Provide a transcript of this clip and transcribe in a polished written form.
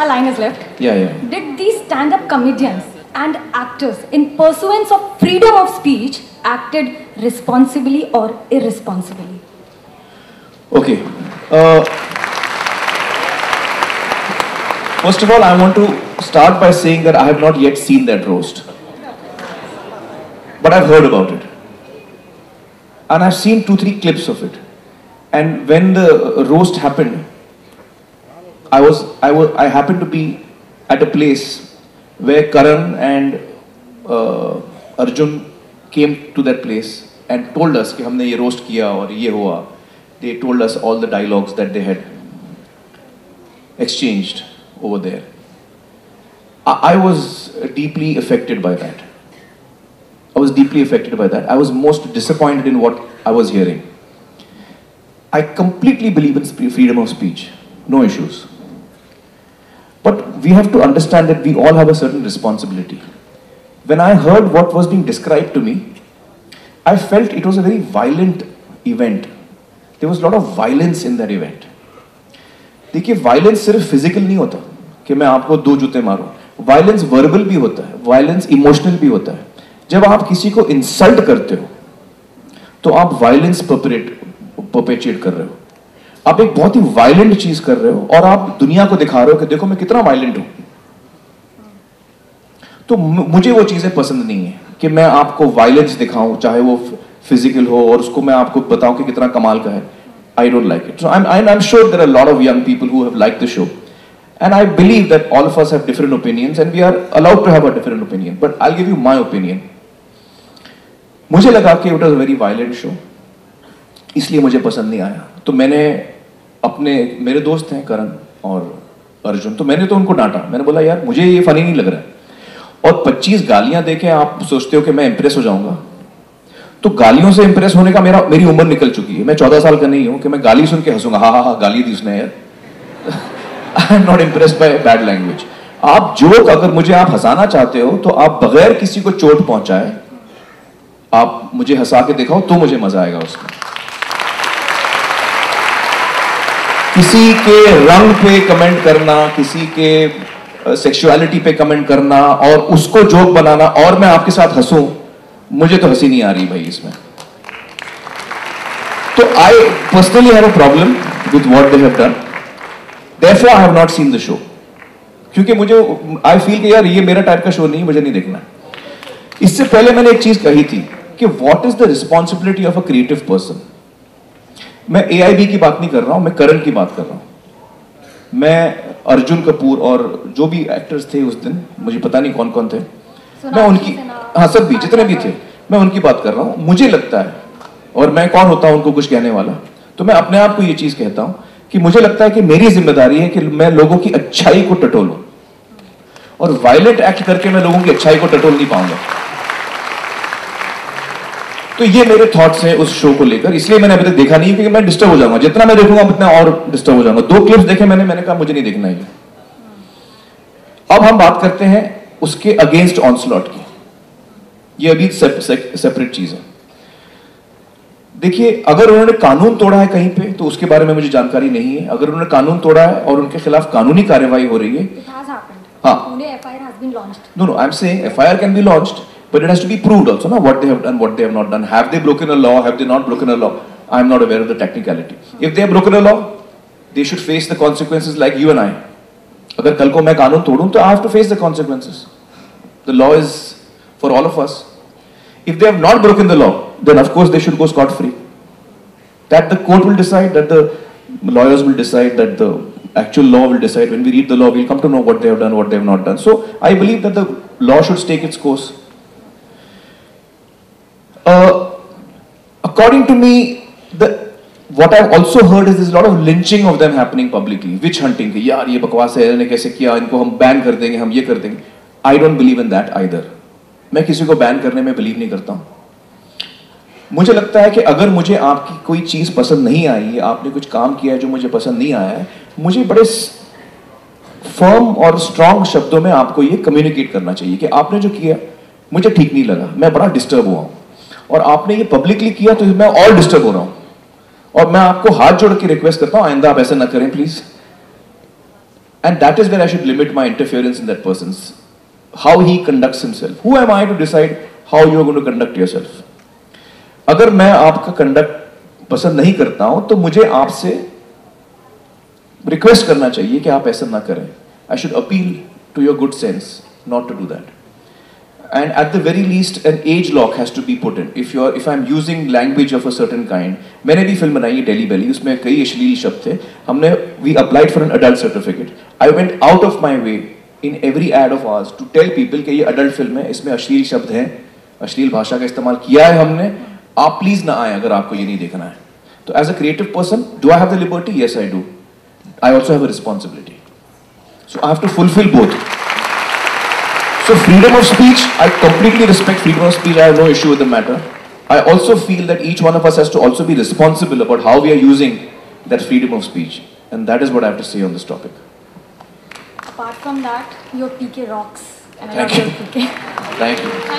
A line is left. Yeah. Did these stand-up comedians and actors, in pursuance of freedom of speech, acted responsibly or irresponsibly? Okay. First of all, I want to start by saying that I have not yet seen that roast. But I've heard about it. And I've seen 2-3 clips of it. And when the roast happened, I happened to be at a place where Karan and Arjun came to that place and told us कि हमने ये roast किया और ये हुआ. They told us all the dialogues that they had exchanged over there. I was deeply affected by that. I was most disappointed in what I was hearing. I completely believe in freedom of speech. No issues. But we have to understand that we all have a certain responsibility. When I heard what was being described to me, I felt it was a very violent event. There was a lot of violence in that event. देखिए, violence सिर्फ physical नहीं होता कि मैं आपको 2 जूते मारूं. Violence verbal भी होता है, violence emotional भी होता है. जब आप किसी को insult करते हो, तो आप violence perpetuate कर रहे हो. आप एक बहुत ही वायलेंट चीज कर रहे हो और आप दुनिया को दिखा रहे हो कि देखो मैं कितना वायलेंट हूं. तो मुझे वो चीजें पसंद नहीं है कि मैं आपको वायलेंस दिखाऊं, चाहे वो फिजिकल हो, और उसको मैं आपको बताऊं कि कितना कमाल का है. I don't like it. So I am sure there are lot of young people who have liked the show, and I believe that all of us have different opinions and we are allowed to have a different opinion. But I will give you my opinion. मुझे लगा कि it was a very violent show, इसलिए मुझे पसंद नहीं आया. तो मैंने मेरे दोस्त हैं करण और अर्जुन, तो मैंने तो उनको डांटा. मैंने बोला यार मुझे ये फनी नहीं लग रहा है, और 25 गालियां देके आप सोचते हो कि मैं इंप्रेस हो जाऊंगा. तो गालियों से इंप्रेस होने का मेरी उम्र निकल चुकी है. मैं 14 साल का नहीं हूं कि मैं गाली सुन के हंसूंगा. हाँ गाली दी उसने यार. I am not impressed by bad language. आप जोक अगर मुझे आप हंसाना चाहते हो तो आप बगैर किसी को चोट पहुंचाए आप मुझे हंसा के दिखाओ, तो मुझे मजा आएगा उसमें. किसी के रंग पे कमेंट करना, किसी के सेक्सुअलिटी पे कमेंट करना और उसको जोक बनाना और मैं आपके साथ हंसूं, मुझे तो हंसी नहीं आ रही भाई इसमें. तो I personally have a problem with what they have done. Therefore I have not seen the show, क्योंकि मुझे आई फील कि यार ये मेरा टाइप का शो नहीं, मुझे नहीं देखना. इससे पहले मैंने एक चीज कही थी कि what is the responsibility of a creative person. मैं AIB की बात नहीं कर रहा हूं, मैं करण की बात कर रहा हूं. मैं अर्जुन कपूर और जो भी एक्टर्स थे उस दिन, मुझे पता नहीं कौन कौन थे, मैं उनकी, हाँ सब भी जितने भी थे, मैं उनकी बात कर रहा हूं. मुझे लगता है, और मैं कौन होता हूं उनको कुछ कहने वाला, तो मैं अपने आप को ये चीज कहता हूं कि मुझे लगता है कि मेरी जिम्मेदारी है कि मैं लोगों की अच्छाई को टटोलूं, और वायलेंट एक्ट करके मैं लोगों की अच्छाई को टटोल नहीं पाऊंगा. तो ये मेरे थॉट्स हैं उस शो को लेकर. इसलिए मैंने अभी तक देखा नहीं, क्योंकि मैं डिस्टर्ब हो जाऊंगा. जितना मैं देखूंगा उतना और डिस्टर्ब हो जाऊंगा. 2 क्लिप्स देखे मैंने कहा मुझे नहीं देखना है. अब हम बात करते हैं उसके अगेंस्ट ऑनस्लॉट की. ये अभी सेपरेट चीज है. देखिए, अगर उन्होंने कानून तोड़ा है कहीं पे तो उसके बारे में मुझे जानकारी नहीं है. अगर उन्होंने कानून तोड़ा है और उनके खिलाफ कानूनी कार्रवाई हो रही है, हाँ, no I am saying FIR can be launched, but it has to be proved also, no, what they have done, what they have not done. Have they broken a law? Have they not broken a law? I am not aware of the technicality. If they have broken a law, they should face the consequences like you and I. अगर कल को मैं कानून तोड़ूं तो I have to face the consequences. The law is for all of us. If they have not broken the law, then of course they should go scot-free. That the court will decide, that the lawyers will decide, that the actual law will decide. When we read the law, we'll come to know what they have done, what they have not done. So I believe that the law should take its course. According to me, what I've also heard is there's a lot of lynching of them happening publicly, witch hunting. कि यार ये बकवास है, इन्होंने कैसे किया, इनको हम बैन कर देंगे, हम ये कर देंगे. I don't believe in that either. मैं किसी को बैन करने में बिलीव नहीं करता हूँ. मुझे लगता है कि अगर मुझे आपकी कोई चीज पसंद नहीं आई, आपने कुछ काम किया है जो मुझे पसंद नहीं आया है, मुझे बड़े फर्म और स्ट्रॉन्ग शब्दों में आपको ये कम्युनिकेट करना चाहिए कि आपने जो किया मुझे ठीक नहीं लगा, मैं बड़ा डिस्टर्ब हुआ हूं, और आपने ये पब्लिकली किया तो मैं और डिस्टर्ब हो रहा हूं, और मैं आपको हाथ जोड़ के रिक्वेस्ट करता हूं आइंदा आप ऐसा ना करें please. And that is where I should limit my interference in that person's, how he conducts himself. Who am I to decide how you are going to conduct yourself? अगर मैं आपका कंडक्ट पसंद नहीं करता हूं तो मुझे आपसे रिक्वेस्ट करना चाहिए कि आप ऐसा ना करें. I should appeal to your good sense not to do that. And at the very least, an age lock has to be put in. If I'm using language of a certain kind, मैंने भी film बनाई है daily बेली, उसमें कई अश्लील शब्द थे. हमने we applied for an adult certificate. I went out of my way in every ad of ours to tell people कि ये adult फिल्म है, इसमें अश्लील शब्द हैं, अश्लील भाषा का इस्तेमाल किया है हमने. आप प्लीज ना आए अगर आपको ये नहीं देखना है. तो as a creative person, do I have the liberty? Yes, I do. I also have a responsibility. So I have to fulfill both. So freedom of speech, I completely respect freedom of speech. I have no issue with the matter. I also feel that each one of us has to also be responsible about how we are using that freedom of speech. And that is what I have to say on this topic. Apart from that, your PK rocks. And I Thank love you. your PK. Thank you.